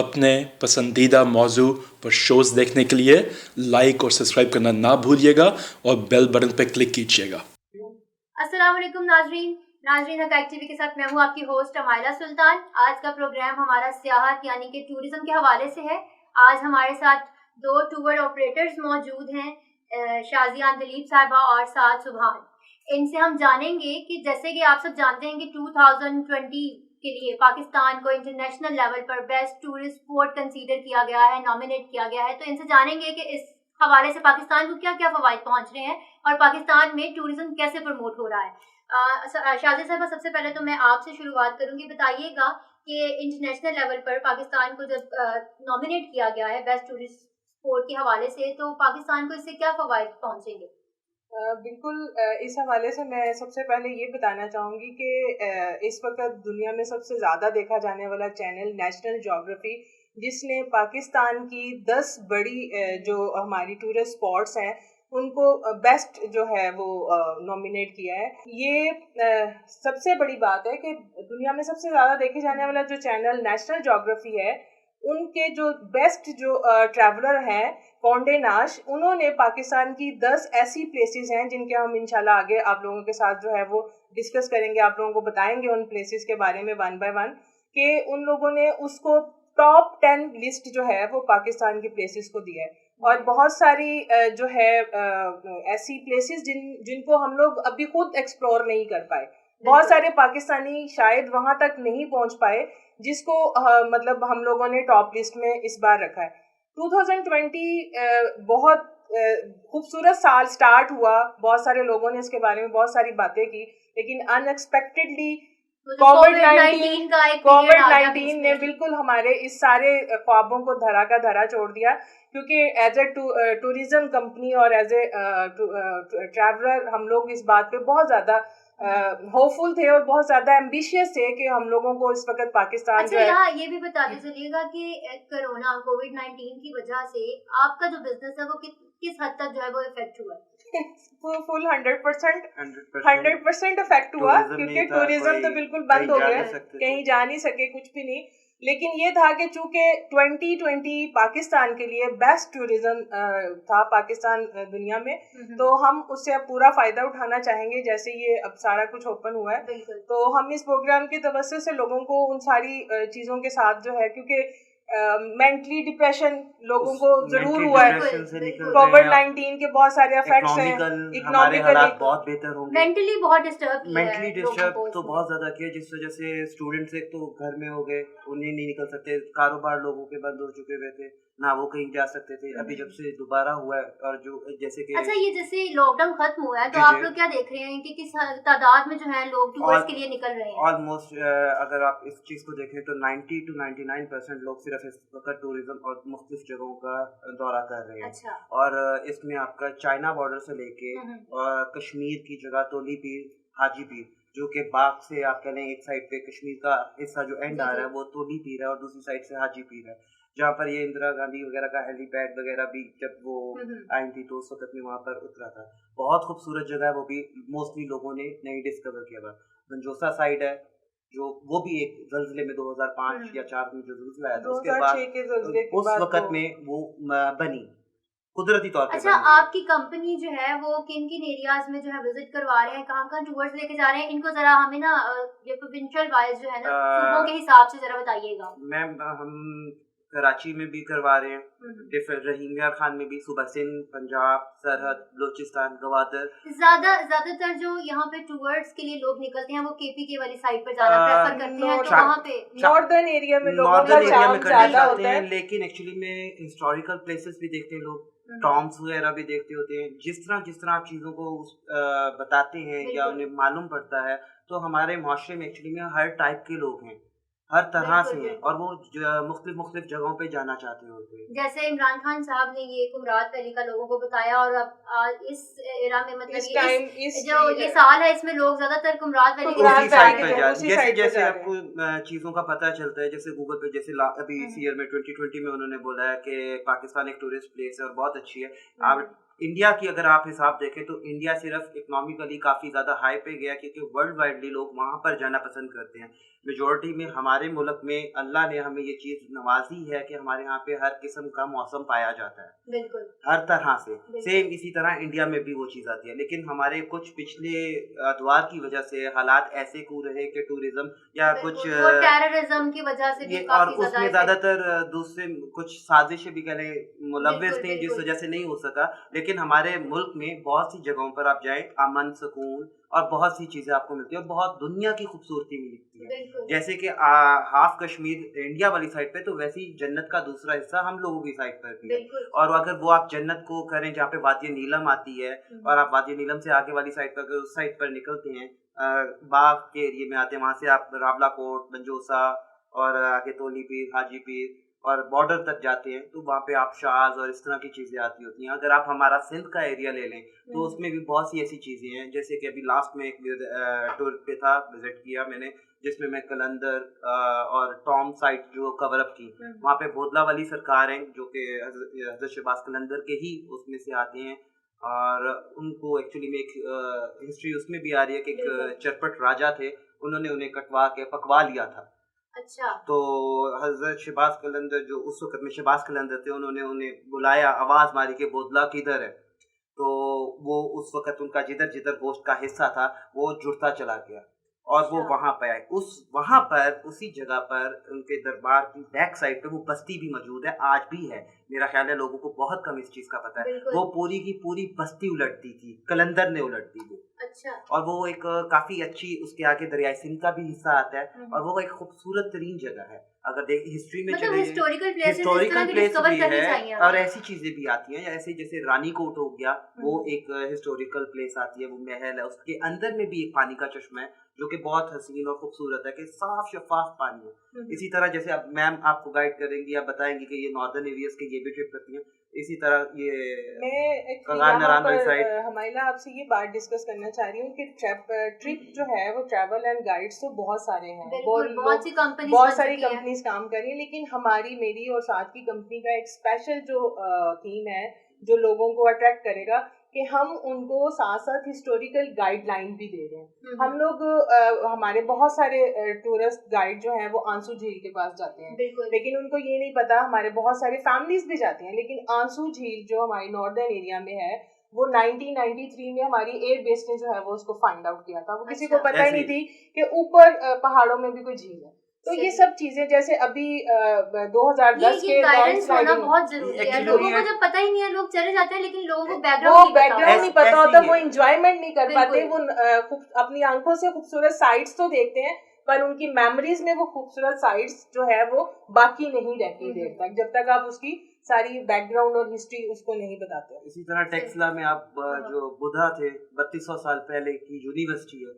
अपने पसंदीदा मौजू पर शोज़ देखने के लिए लाइक और सब्सक्राइब करना ना भूलिएगा और बेल बटन पर क्लिक कीजिएगा। अस्सलाम वालेकुम नाजरीन हकाइक टीवी के साथ मैं हूँ आपकी होस्ट अमाइला सुल्तान। आज का प्रोग्राम हमारा सियाहत यानी कि टूरिज्म के हवाले से है। आज हमारे साथ दो टूर ऑपरेटर्स मौजूद हैं, शाजियान दिलीप साहिबा और साद सुभान। इनसे हम जानेंगे कि जैसे कि आप सब जानते हैं कि 2020 के लिए पाकिस्तान को इंटरनेशनल लेवल पर बेस्ट टूरिस्ट स्पॉट कंसीडर किया गया है, नॉमिनेट किया गया है। तो इनसे जानेंगे कि इस हवाले से पाकिस्तान को क्या क्या फवाइद पहुंच रहे हैं और पाकिस्तान में टूरिज्म कैसे प्रमोट हो रहा है। शाजिद साहबा, सबसे पहले तो मैं आपसे शुरुआत करूंगी। बताइएगा कि इंटरनेशनल लेवल पर पाकिस्तान को जब नॉमिनेट किया गया है बेस्ट टूरिस्ट स्पॉट के हवाले से, तो पाकिस्तान को इससे क्या फवाइद पहुंचेंगे? बिल्कुल, इस हवाले से मैं सबसे पहले ये बताना चाहूँगी कि इस वक्त दुनिया में सबसे ज़्यादा देखा जाने वाला चैनल नेशनल ज्योग्राफी, जिसने पाकिस्तान की 10 बड़ी जो हमारी टूरिस्ट स्पॉट्स हैं उनको बेस्ट जो है वो नॉमिनेट किया है। ये सबसे बड़ी बात है कि दुनिया में सबसे ज़्यादा देखे जाने वाला जो चैनल नेशनल ज्योग्राफी है, उनके जो बेस्ट जो ट्रैवलर हैं कौंडे नाश, उन्होंने पाकिस्तान की 10 ऐसी प्लेसेस हैं जिनके हम इंशाल्लाह आगे आप लोगों के साथ जो है वो डिस्कस करेंगे, आप लोगों को बताएंगे उन प्लेसेस के बारे में वन बाय वन, कि उन लोगों ने उसको टॉप 10 लिस्ट जो है वो पाकिस्तान की प्लेसेस को दिया है। और बहुत सारी जो है ऐसी प्लेसेस जिनको हम लोग अभी खुद एक्सप्लोर नहीं कर पाए। बहुत सारे पाकिस्तानी शायद वहां तक नहीं पहुंच पाए जिसको मतलब हम लोगों ने टॉप लिस्ट में इस बार रखा है। 2020 बहुत खूबसूरत साल स्टार्ट हुआ, बहुत सारे लोगों ने इसके बारे में बहुत सारी बातें की, लेकिन अनएक्सपेक्टेडली कोविड-19 ने बिल्कुल हमारे इस सारे ख्वाबों को धरा का धरा छोड़ दिया। क्योंकि एज ए टूरिज्म कंपनी और एज ए ट्रैवलर हम लोग इस बात पे बहुत ज़्यादा होपफुल थे और बहुत ज्यादा एम्बिशियस थे कि हम लोगों को इस वक्त पाकिस्तान अच्छा, यहाँ ये भी बताते चलिएगा कि कोरोना कोविड-19 की वजह से आपका जो बिजनेस है वो किस हद तक जो है वो इफेक्ट हुआ है? फुल 100% इफेक्ट हुआ, क्योंकि टूरिज्म तो बिल्कुल बंद हो गया, कहीं जा नहीं सके, कुछ भी नहीं। लेकिन ये था कि चूंकि 2020 पाकिस्तान के लिए बेस्ट टूरिज्म था पाकिस्तान दुनिया में, तो हम उससे अब पूरा फायदा उठाना चाहेंगे। जैसे ये अब सारा कुछ ओपन हुआ है, तो हम इस प्रोग्राम की तवज्जो से लोगों को उन सारी चीज़ों के साथ जो है, क्योंकि मेंटली डिप्रेशन लोगों को जरूर हुआ है, कोविड-19 के बहुत सारे इफेक्ट्स हैं, इकोनॉमिकली बहुत बेहतर होंगे, मेंटली बहुत डिस्टर्ब तो बहुत ज्यादा किया, जिस वजह से स्टूडेंट्स एक तो घर में हो गए, उन्हें नहीं निकल सकते, कारोबार लोगों के बंद हो चुके हुए थे, ना वो कहीं जा सकते थे। अभी जब से दोबारा हुआ है और जो जैसे कि अच्छा, ये जैसे लॉकडाउन खत्म हुआ है, तो आप लोग क्या देख रहे हैं कि किस तादाद में जो है लोग टूर्स के लिए निकल रहे हैं? ऑलमोस्ट अगर आप इस चीज को देखें तो 90 to 99% लोग सिर्फ इस वक्त टूरिज्म और मुख्तलिफ जगहों का दौरा कर रहे हैं। अच्छा। और इसमें आपका चाइना बॉर्डर से लेके कश्मीर की जगह तोली पीर, हाजी पीर, जो कि बाग से आप कह लें एक साइड पे कश्मीर का हिस्सा जो एंड आ रहा है वो तोली पीर है और दूसरी साइड से हाजी पीर है, जहाँ पर ये इंदिरा गांधी वगैरह का हेलीपैड वगैरह भी जब वो आई थी तो उस वक्त में वहाँ पर उतरा था। बहुत खूबसूरत जगह है, वो भी मोस्टली लोगों ने नहीं डिस्कवर किया था। गंजोसा साइड है, जो वो भी एक ज़लज़ले में 2005 या 4 में जो ज़लज़ला आया था, उसके बाद उस वक्त में वो बनी कुदरती तौर पे। अच्छा, आपकी कंपनी जो है वो किन किन एरियाज में जो है विजिट करवा रहे हैं, कहाँ कहाँ टूर्स लेके जा रहे हैं? इनको जरा हमें ना ये प्रोविंशियल वाइज जो है ना सूबों के हिसाब से जरा बताइएगा। मैम, हम कराची में भी करवा रहे हैं, डिफरेंट रहीम यार खान में भी, सूबा सिंध, पंजाब, सरहद, बलोचिस्तान, गवादर। ज्यादातर जो यहाँ पे टूर्स के लिए लोग निकलते हैं वो केपी वाली साइड पर जाना प्रेफर करते हैं, तो वहाँ पे नॉर्दर्न एरिया में लोगों का चार्म ज्यादा होता है। लेकिन एक्चुअली में हिस्टोरिकल प्लेसेस भी देखते हैं लोग, टॉम्स वगैरह भी देखते होते हैं। जिस तरह आप चीज़ों को बताते हैं या उन्हें मालूम पड़ता है, तो हमारे माशरे में एक्चुअली में हर टाइप के लोग हैं, हर तरह से हैं, और वो मुख्तलिफ जगहों पे जाना चाहते होते हैं। जैसे इमरान खान साहब ने ये कुमरात वैली का लोगों को बताया, और अब इस एरा में मतलब ये साल है, इसमें लोग ज्यादातर कुमरात वैली की साइड पर जा। जैसे आपको चीज़ों का पता चलता है, जैसे गूगल पे, जैसे अभी इस ईयर में 2020 में उन्होंने बोला है कि पाकिस्तान एक टूरिस्ट प्लेस है और बहुत अच्छी है। आप इंडिया की अगर आप हिसाब देखें तो इंडिया सिर्फ इकोनॉमिकली काफ़ी ज़्यादा हाई पे गया, क्योंकि वर्ल्ड वाइडली लोग वहाँ पर जाना पसंद करते हैं। मेजॉरिटी में हमारे मुल्क में अल्लाह ने हमें ये चीज़ नवाजी है कि हमारे यहाँ पे हर किस्म का मौसम पाया जाता है, बिल्कुल हर तरह से। बिल्कुल। सेम इसी तरह इंडिया में भी वो चीज़ आती है, लेकिन हमारे कुछ पिछले अदवार की वजह से हालात ऐसे कू रहे कि टूरिज्म या कुछ वो टेररिज्म की वजह से भी ये, और काफी उसमें ज्यादा ज़्यादातर दूसरे कुछ साजिशें भी कह लें मुलव्विस बिल्कुल थी, जिस बिल्कुल वजह से नहीं हो सका। लेकिन हमारे मुल्क में बहुत सी जगहों पर आप जाएं, अमन, सुकून और बहुत सी चीज़ें आपको मिलती है और बहुत दुनिया की खूबसूरती मिलती है। बिल्कुल जैसे कि हाफ कश्मीर इंडिया वाली साइड पे, तो वैसे ही जन्नत का दूसरा हिस्सा हम लोगों की साइड पर भी है। बिल्कुल। और अगर वो आप जन्नत को करें जहाँ पे वादी नीलम आती है, और आप वादी नीलम से आगे वाली साइड पर अगर उस साइड पर निकलते हैं, बाग के एरिया में आते हैं, वहाँ से आप रावला कोट, मंजोसा और आगे तोली पीर, हाजी पीर और बॉर्डर तक जाते हैं, तो वहाँ पे आप शाज और इस तरह की चीज़ें आती होती हैं। अगर आप हमारा सिंध का एरिया ले लें तो उसमें भी बहुत सी ऐसी चीज़ें हैं, जैसे कि अभी लास्ट में एक टूर पे था, विजिट किया मैंने, जिसमें मैं कलंदर और टॉम साइट जो कवर अप की, वहाँ पे बोदला वाली सरकार हैं जो कि हज़रत शहबाज कलंदर के ही उसमें से आते हैं, और उनको एक्चुअली में एक हिस्ट्री उसमें भी आ रही है कि एक चरपट राजा थे, उन्होंने उन्हें कटवा के पकवा लिया था। अच्छा। तो हज़रत शहबाज कलंदर जो उस वक़्त में शहबाज कलंदर थे, उन्होंने उन्हें बुलाया, आवाज़ मारी कि बोदला किधर है? तो वो उस वक़्त उनका जिधर गोश्त का हिस्सा था वो जुड़ता चला गया और वो अच्छा। वहाँ पे आए। वहाँ पर उसी जगह पर उनके दरबार की बैक साइड पे वो बस्ती भी मौजूद है, आज भी है। मेरा ख्याल है लोगों को बहुत कम इस चीज़ का पता है। बिल्कुल। वो पूरी की पूरी बस्ती उलटती थी, कलंदर ने उलट दी वो। अच्छा। और वो एक काफ़ी अच्छी, उसके आगे दरियाई सिंध का भी हिस्सा आता है और वो एक खूबसूरत तरीन जगह है। अगर देख हिस्ट्री में मतलब चले, historical places historical place discover भी करनी है चाहिए और हमें। ऐसी चीज़ें भी आती हैं, ऐसे जैसे रानी कोट हो गया, वो एक हिस्टोरिकल प्लेस आती है, वो महल है, उसके अंदर में भी एक पानी का चश्मा है जो कि बहुत हसीन और खूबसूरत है, कि साफ शफाफ पानी है। इसी तरह जैसे अब मैम आपको गाइड करेंगी, आप बताएंगी कि ये नॉर्दर्न एरियाज के ये भी ट्रिप करती हैं, इसी तरह ये मैं कगार नारायण वाली साइड। हमाइला आपसे ये बात डिस्कस करना चाह रही हूँ कि ट्रिप जो है वो ट्रैवल एंड गाइड्स तो बहुत सारे हैं, बहुत सी कंपनीज बहुत सारी कंपनीज काम कर रही है, लेकिन हमारी, मेरी और साथ की कंपनी का एक स्पेशल जो थीम है जो लोगों को अट्रैक्ट करेगा कि हम उनको साथ साथ हिस्टोरिकल गाइडलाइन भी दे रहे हैं। हम लोग हमारे बहुत सारे टूरिस्ट गाइड जो हैं वो आंसू झील के पास जाते हैं, लेकिन उनको ये नहीं पता, हमारे बहुत सारे फैमिलीज भी जाते हैं, लेकिन आंसू झील जो हमारी नॉर्दर्न एरिया में है वो 1993 में हमारी एयर बेस ने जो है वो उसको फाइंड आउट किया था। वो किसी को पता ही नहीं थी कि ऊपर पहाड़ों में भी कोई झील है। तो ये सब चीजें जैसे अभी 2010 के गाइडेंस होना बहुत जरूरी है। लोगों को जब पता ही नहीं है, लोग चले जाते हैं लेकिन लोगों को बैकग्राउंड नहीं पता होता, वो एंजॉयमेंट नहीं कर पाते, वो अपनी आंखों से खूबसूरत साइट्स तो देखते हैं पर उनकी मेमोरीज में वो खूबसूरत साइट्स जो है वो बाकी नहीं रहती देर तक, जब तक आप उसकी सारी बैकग्राउंड और हिस्ट्री उसको नहीं बताते। इसी तरह टेक्सला में आप जो बुद्धा थे 3200 साल पहले की यूनिवर्सिटी है,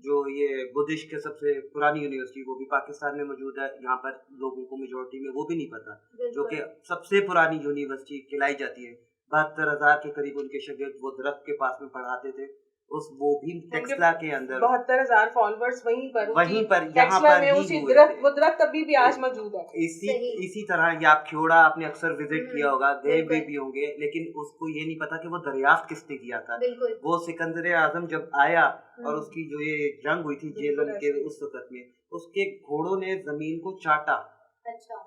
जो ये बुद्धिस्ट के सबसे पुरानी यूनिवर्सिटी, वो भी पाकिस्तान में मौजूद है। यहाँ पर लोगों को मेजोरिटी में वो भी नहीं पता, जो कि सबसे पुरानी यूनिवर्सिटी कहलाई जाती है। 72,000 के करीब उनके शागिर्द वो दरख्त के पास में पढ़ाते थे, वो भी टेक्सला के अंदर 72,000 फॉलोअर्स वहीं पर यहाँ पर ही उसी दरख्त, वो दरख्त अभी भी आज मौजूद है। इसी तरह ये आप ख्योड़ा आपने अक्सर विजिट किया होगा, गए भी होंगे, लेकिन उसको ये नहीं पता कि वो दरियाफ्त किसने किया था। वो सिकंदर आजम जब आया और उसकी जो ये जंग हुई थी जेलन के उस वक्त में, उसके घोड़ों ने जमीन को चाटा।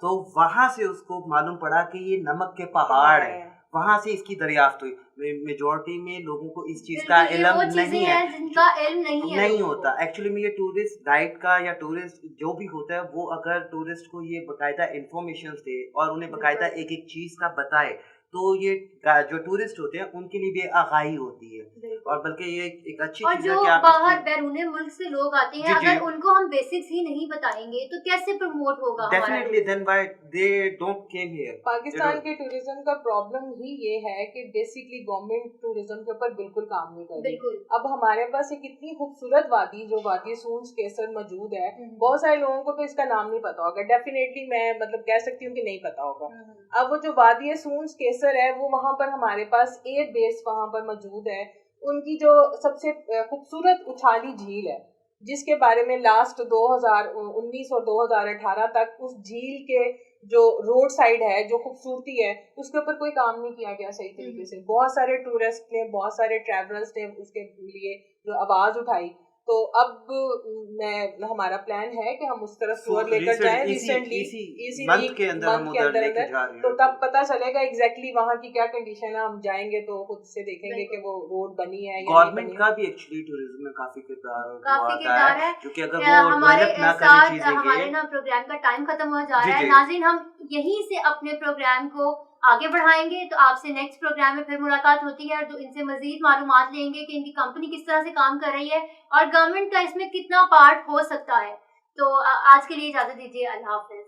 तो वहां से उसको मालूम पड़ा कि ये नमक के पहाड़ है, वहां से इसकी दरियाफ्त हुई। मेजॉरिटी में लोगों को इस चीज का इल्म नहीं है, जिनका इल्म नहीं होता। एक्चुअली में ये टूरिस्ट गाइड का या टूरिस्ट जो भी होता है, वो अगर टूरिस्ट को ये बकायदा इंफॉर्मेशन दे और उन्हें बकायदा एक एक चीज का बताए, तो ये जो टूरिस्ट होते हैं उनके लिए भी आगाही होती है, और बल्कि ये एक अच्छी चीज है कि आप बाहर बैरूने मुल्क से लोग आते हैं, अगर उनको हम बेसिक्स ही नहीं बताएंगे तो कैसे प्रमोट होगा? Definitely then why they don't came here. Pakistan के टूरिज्म का प्रॉब्लम ही ये है कि बेसिकली गवर्नमेंट टूरिज्म के ऊपर बिल्कुल काम नहीं कर रही। अब हमारे पास एक इतनी खूबसूरत वादी जो वादी सूंस केसर मौजूद है, बहुत सारे लोगों को तो इसका नाम नहीं पता होगा, डेफिनेटली मैं मतलब कह सकती हूँ कि नहीं पता होगा। अब वो जो वादी सूंस केसर है, वो वहाँ पर हमारे पास एयर बेस वहाँ पर मौजूद है, उनकी जो सबसे खूबसूरत उछाली झील है जिसके बारे में लास्ट 2019 और 2018 तक उस झील के जो रोड साइड है, जो खूबसूरती है, उसके ऊपर कोई काम नहीं किया गया सही तरीके से। बहुत सारे टूरिस्ट ने, बहुत सारे ट्रैवलर्स ने उसके लिए जो आवाज उठाई। तो अब हमारा प्लान है कि हम उस तरफ टूर लेकर जाएं रिसेंटली, इसी मंथ के अंदर हम उधर लेके जा रहे हैं। तो तब पता चलेगा एग्जैक्टली वहाँ की क्या कंडीशन है। हम जाएंगे तो खुद से देखेंगे कि वो रोड बनी है या नहीं गवर्नमेंट बनी। का भी एक्चुअली टूरिज्म में काफी किरदार है, क्योंकि अगर वो हमारे डेवलप ना साथ करें चीजें, हमारे ना प्रोग्राम का टाइम खत्म हो जा रहा है। जी। नाज़रीन, हम यहीं से अपने प्रोग्राम को आगे बढ़ाएंगे, तो आपसे नेक्स्ट प्रोग्राम में फिर मुलाकात होती है और जो इनसे मजीद मालूमात लेंगे कि इनकी कंपनी किस तरह से काम कर रही है और गवर्नमेंट का इसमें कितना पार्ट हो सकता है। तो आज के लिए इजाजत दीजिए, अल्लाह हाफिज।